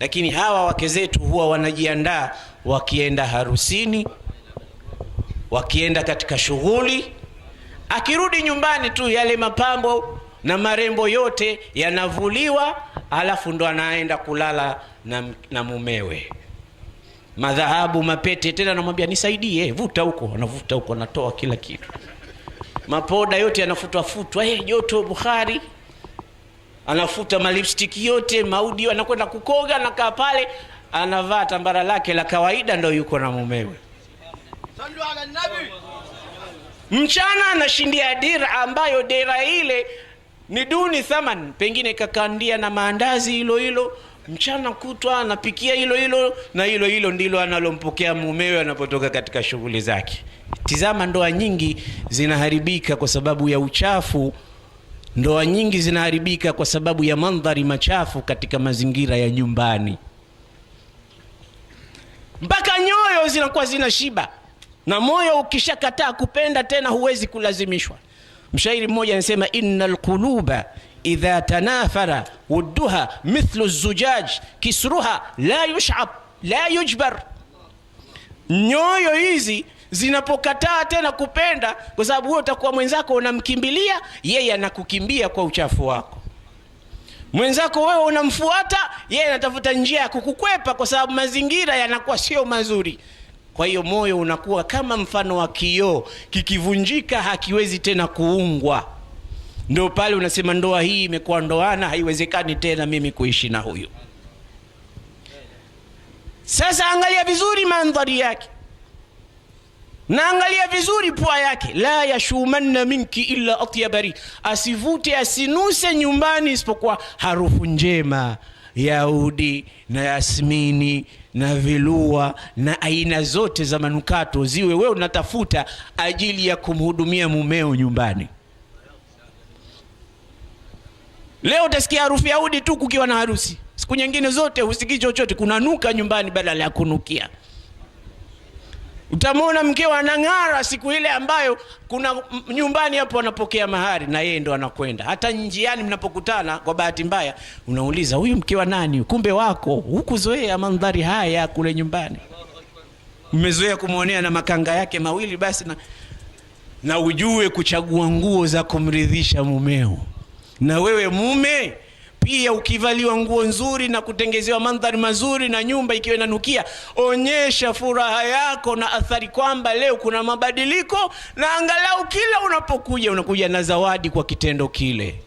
Lakini hawa wake zetu huwa wanajiandaa wakienda harusini, wakienda katika shughuli, akirudi nyumbani tu yale mapambo na marembo yote yanavuliwa, alafu ndo anaenda kulala na mumewe. Madhahabu, mapete, tena anamwambia nisaidie, vuta huko, anavuta huko, anatoa kila kitu. Mapoda yote yanafutwa, joto Bukhari. Anafuta malipstick yote, maudi, anakwenda kukoga, anakaa pale, anavaa tambara lake la kawaida, ndo yuko na mumewe. Mchana anashindia dira ambayo dira ile ni duni thaman, pengine kakandia na maandazi hilo. Mchana kutwa anapikia hilo na hilo ndilo analompokea mumewe anapotoka katika shughuli zake. Tizama, ndoa nyingi zinaharibika kwa sababu ya uchafu. Ndoa nyingi zinaharibika kwa sababu ya mandhari machafu katika mazingira ya nyumbani. Mpaka nyoyo zinakuwa zinashiba, na moyo ukishakataa kupenda tena huwezi kulazimishwa. Mshairi mmoja anasema, innal quluba idha tanafara wudduha mithlu zujaj kisruha la yush'ab la yujbar. Nyoyo hizi zinapokataa tena kupenda, kwa sababu wewe utakuwa mwenzako unamkimbilia, yeye anakukimbia kwa uchafu wako. Mwenzako wewe unamfuata, yeye anatafuta njia ya kukukwepa kwa sababu mazingira yanakuwa sio mazuri. Kwa hiyo moyo unakuwa kama mfano wa kioo, kikivunjika hakiwezi tena kuungwa. Ndio pale unasema ndoa hii imekuwa ndoana, haiwezekani tena mimi kuishi na huyu. Sasa angalia vizuri mandhari yake, na angalia vizuri pua yake. La yashumanna minki illa atyabari, asivute asinuse nyumbani isipokuwa harufu njema ya udi na yasmini na vilua na aina zote za manukato ziwe wewe unatafuta ajili ya kumhudumia mumeo nyumbani. Leo utasikia harufu ya udi tu kukiwa na harusi, siku nyingine zote husikii chochote, kunanuka nyumbani badala ya kunukia. Utamwona mkeo anang'ara siku ile ambayo kuna nyumbani hapo anapokea mahari, na yeye ndo anakwenda. Hata njiani mnapokutana kwa bahati mbaya unauliza, huyu mke wa nani? Kumbe wako. Hukuzoea mandhari haya kule nyumbani, mmezoea kumwonea na makanga yake mawili basi, na ujue kuchagua nguo za kumridhisha mumeo. Na wewe mume pia, ukivaliwa nguo nzuri na kutengezewa mandhari mazuri na nyumba ikiwa inanukia, onyesha furaha yako na athari kwamba leo kuna mabadiliko, na angalau kila unapokuja unakuja na zawadi kwa kitendo kile.